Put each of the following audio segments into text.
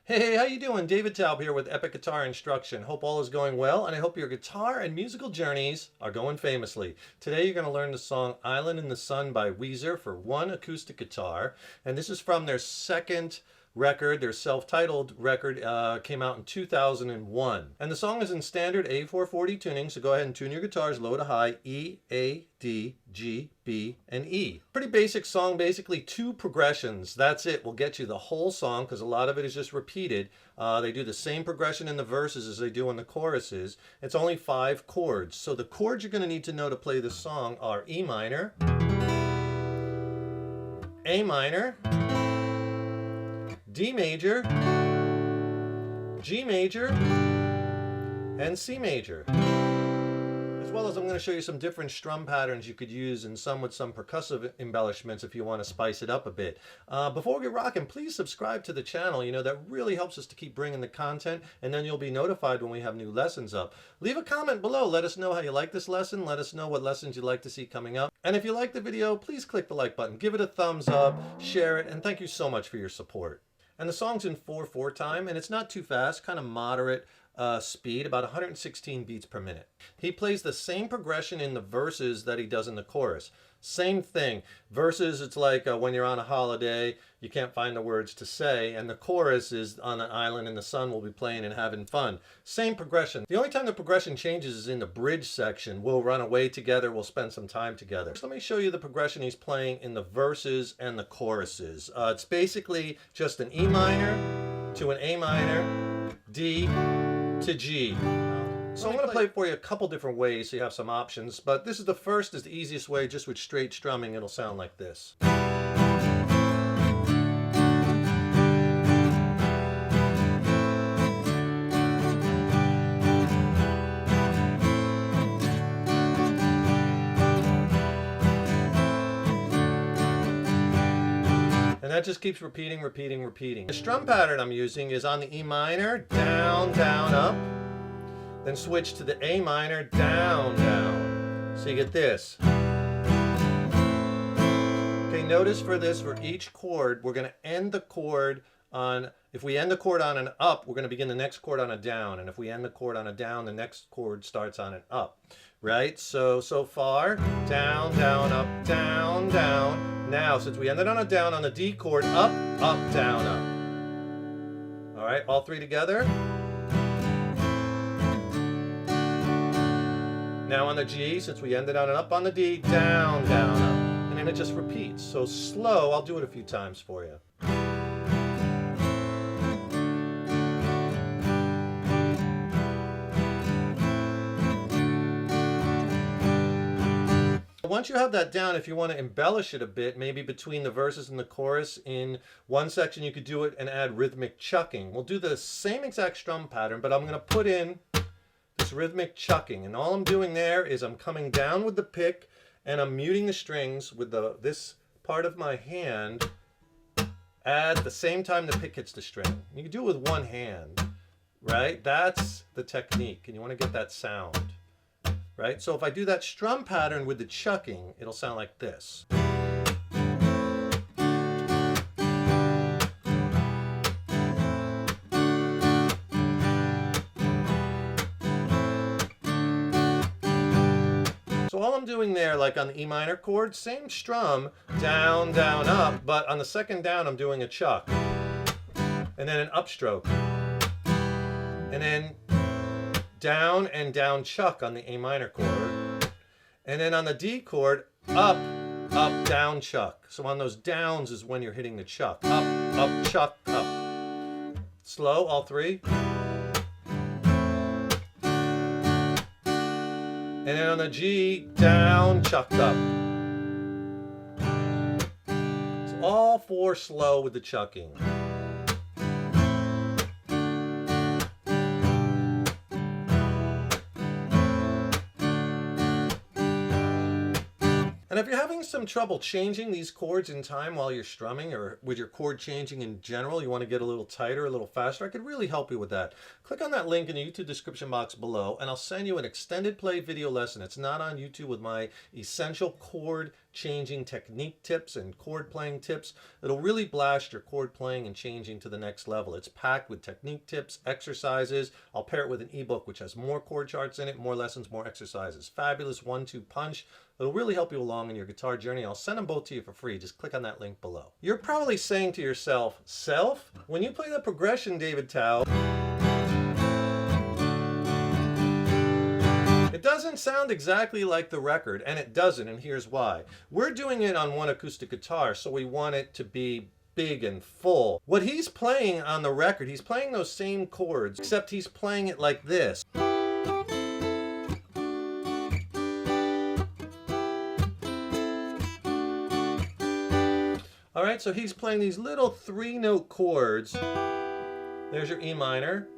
Hey, how you doing? David Taub here with Epic Guitar Instruction. Hope all is going well, and I hope your guitar and musical journeys are going famously. Today you're going to learn the song Island in the Sun by Weezer for one acoustic guitar, and this is from their second record, their self-titled record, came out in 2001. And the song is in standard A440 tuning, so go ahead and tune your guitars low to high, E, A, D, G, B, and E. Pretty basic song, basically two progressions. That's it. Will get you the whole song because a lot of it is just repeated. They do the same progression in the verses as they do in the choruses. It's only 5 chords. So the chords you're going to need to know to play this song are E minor, A minor, D major, G major, and C major. As well as I'm going to show you some different strum patterns you could use, and some with some percussive embellishments if you want to spice it up a bit. Before we get rocking, please subscribe to the channel. You know, that really helps us to keep bringing the content, and then you'll be notified when we have new lessons up. Leave a comment below. Let us know how you like this lesson. Let us know what lessons you'd like to see coming up. And if you like the video, please click the like button. Give it a thumbs up, share it, and thank you so much for your support. And the song's in 4/4 time, and it's not too fast, kind of moderate speed, about 116 beats per minute. He plays the same progression in the verses that he does in the chorus. Same thing. Verses, it's like when you're on a holiday, you can't find the words to say, and the chorus is on an island in the sun, we'll be playing and having fun. Same progression. The only time the progression changes is in the bridge section. We'll run away together, we'll spend some time together. So let me show you the progression he's playing in the verses and the choruses. It's basically just an E minor to an A minor, D to G. So I'm going to play it for you a couple different ways so you have some options, but this is the first, is the easiest way, just with straight strumming. It'll sound like this. And that just keeps repeating, repeating, repeating. The strum pattern I'm using is on the E minor, down, down, up. Then switch to the A minor, down, down. So you get this. Okay, notice for this, for each chord, we're going to end the chord on, if we end the chord on an up, we're going to begin the next chord on a down. And if we end the chord on a down, the next chord starts on an up. Right? So far, down, down, up, down, down. Now, since we ended on a down on the D chord, up, up, down, up. All right, all three together. Now on the G, since we ended on an up on the D, down, down, up. And then it just repeats. So slow, I'll do it a few times for you. Once you have that down, if you want to embellish it a bit, maybe between the verses and the chorus, in one section you could do it and add rhythmic chucking. We'll do the same exact strum pattern, but I'm going to put in this rhythmic chucking, and all I'm doing there is I'm coming down with the pick and I'm muting the strings with this part of my hand at the same time the pick hits the string. You can do it with one hand, right? That's the technique, and you want to get that sound, right? So if I do that strum pattern with the chucking, it'll sound like this. So all I'm doing there, like on the E minor chord, same strum, down, down, up, but on the second down I'm doing a chuck, and then an upstroke, and then down and down chuck on the A minor chord, and then on the D chord, up, up, down, chuck. So on those downs is when you're hitting the chuck, up, up, chuck, up. Slow, all three. And then on the G, down, chucked up. So all 4 slow with the chucking. And if you're having some trouble changing these chords in time while you're strumming, or with your chord changing in general, you want to get a little tighter, a little faster, I could really help you with that. Click on that link in the YouTube description box below, and I'll send you an extended play video lesson. It's not on YouTube, with my essential chord changing technique tips and chord playing tips. It'll really blast your chord playing and changing to the next level. It's packed with technique tips, exercises. I'll pair it with an ebook which has more chord charts in it, more lessons, more exercises. Fabulous 1-2 punch. It'll really help you along in your guitar journey. I'll send them both to you for free. Just click on that link below. You're probably saying to yourself, Self, when you play the progression, David Tao, it doesn't sound exactly like the record, and it doesn't, and here's why. We're doing it on one acoustic guitar, so we want it to be big and full. What he's playing on the record, he's playing those same chords, except he's playing it like this. All right, so he's playing these little 3-note chords. There's your E minor,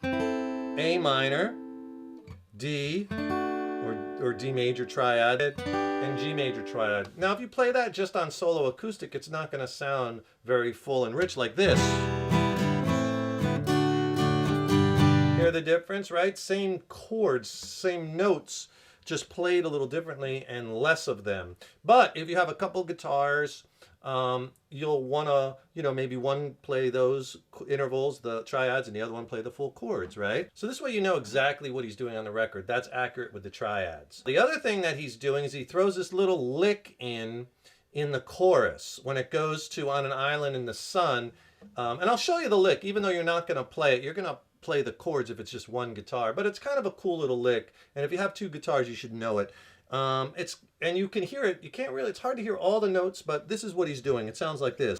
A minor, D, or D major triad, and G major triad. Now, if you play that just on solo acoustic, it's not going to sound very full and rich like this. Hear the difference, right? Same chords, same notes, just played a little differently and less of them. But if you have a couple guitars, you'll want to, maybe one play those intervals, the triads, and the other one play the full chords, right? So this way you know exactly what he's doing on the record. That's accurate with the triads. The other thing that he's doing is he throws this little lick in the chorus when it goes to On an Island in the Sun. And I'll show you the lick, even though you're not going to play it. You're going to play the chords if it's just one guitar, but it's kind of a cool little lick. And if you have two guitars, you should know it. And you can hear it. You can't really, it's hard to hear all the notes, but this is what he's doing. It sounds like this.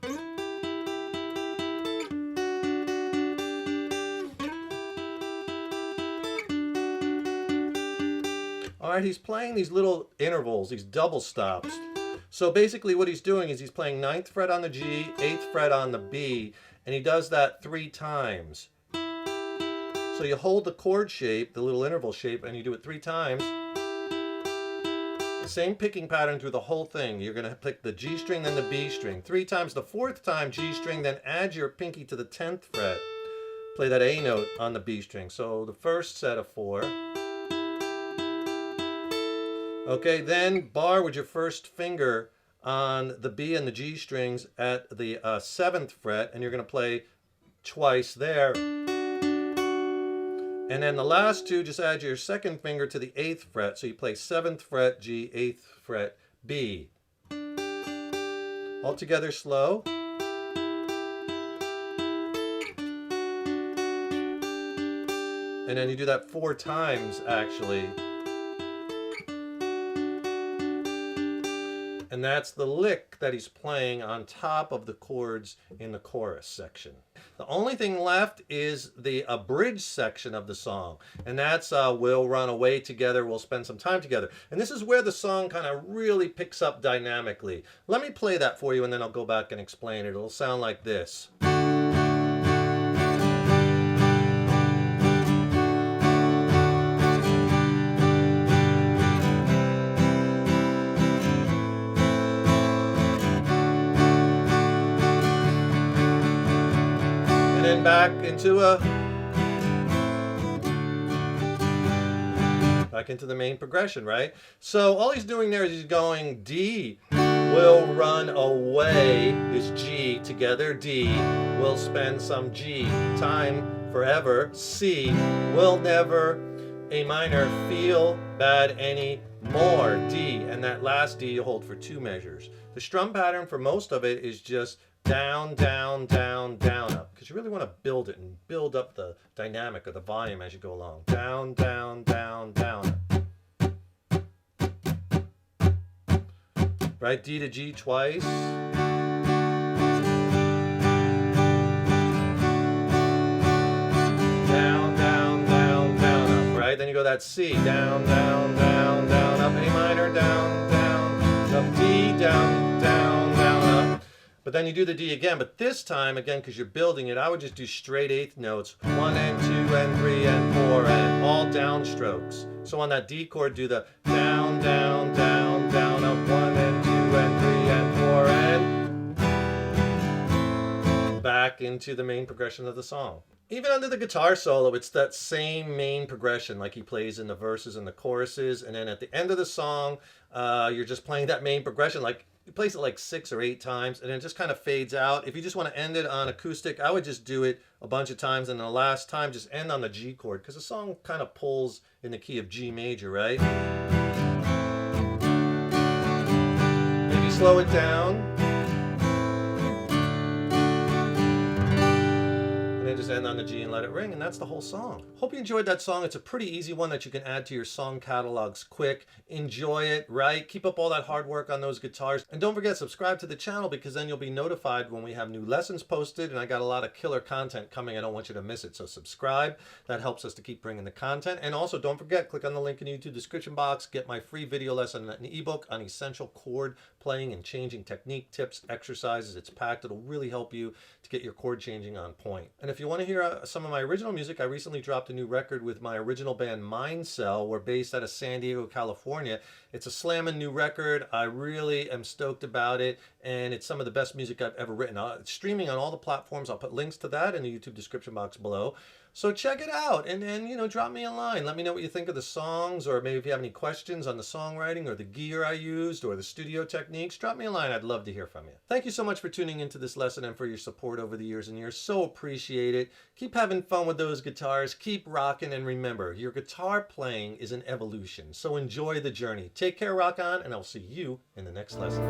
All right, he's playing these little intervals, these double stops. So basically what he's doing is he's playing 9th fret on the G, 8th fret on the B, and he does that 3 times. So you hold the chord shape, the little interval shape, and you do it 3 times. Same picking pattern through the whole thing. You're going to pick the G string, then the B string. 3 times, the 4th time G string, then add your pinky to the 10th fret. Play that A note on the B string. So the first set of 4. Okay, then bar with your first finger on the B and the G strings at the 7th fret, and you're going to play twice there. And then the last 2, just add your second finger to the 8th fret. So you play 7th fret G, 8th fret B. All together slow. And then you do that 4 times, actually. And that's the lick that he's playing on top of the chords in the chorus section. The only thing left is the bridge section of the song. And that's We'll Run Away Together, We'll Spend Some Time Together. And this is where the song kind of really picks up dynamically. Let me play that for you and then I'll go back and explain it. It'll sound like this. Back into the main progression, right? So all he's doing there is he's going D, we'll run away is G, together D, we'll spend some G, time forever, C, we'll never, A minor, feel bad anymore, D, and that last D you hold for 2 measures. The strum pattern for most of it is just down, down, down, down, up. Because you really want to build it and build up the dynamic of the volume as you go along. Down, down, down, down, up. Right? D to G twice. Down, down, down, down, up. Right? Then you go that C. Down, down, down, down, up. A minor, down, down, up. D, down, down, down, up. But then you do the D again, but this time, again, because you're building it, I would just do straight 8th notes. 1 and 2 and 3 and 4 and all down strokes. So on that D chord, do the down, down, down, down, up 1 and 2 and 3 and 4 and back into the main progression of the song. Even under the guitar solo, it's that same main progression like he plays in the verses and the choruses. And then at the end of the song, you're just playing that main progression. Like he plays it like 6 or 8 times and then it just kind of fades out. If you just want to end it on acoustic, I would just do it a bunch of times. And the last time, just end on the G chord because the song kind of pulls in the key of G major, right? Maybe slow it down. Just end on the G and let it ring, and that's the whole song. Hope you enjoyed that song. It's a pretty easy one that you can add to your song catalogs quick. Enjoy it, right? Keep up all that hard work on those guitars. And don't forget, subscribe to the channel because then you'll be notified when we have new lessons posted, and I got a lot of killer content coming. I don't want you to miss it, so subscribe. That helps us to keep bringing the content. And also, don't forget, click on the link in the YouTube description box. Get my free video lesson and an ebook on essential chord playing and changing technique, tips, exercises. It's packed. It'll really help you to get your chord changing on point. And if you want to hear some of my original music, I recently dropped a new record with my original band Mind Cell. We're based out of San Diego, California. It's a slamming new record. I really am stoked about it, and it's some of the best music I've ever written. It's streaming on all the platforms. I'll put links to that in the YouTube description box below. So check it out, and then, you know, drop me a line. Let me know what you think of the songs, or maybe if you have any questions on the songwriting or the gear I used or the studio techniques, drop me a line. I'd love to hear from you. Thank you so much for tuning into this lesson and for your support over the years and years. So appreciate it. Keep having fun with those guitars. Keep rocking, and remember, your guitar playing is an evolution. So enjoy the journey. Take care, rock on, and I'll see you in the next lesson.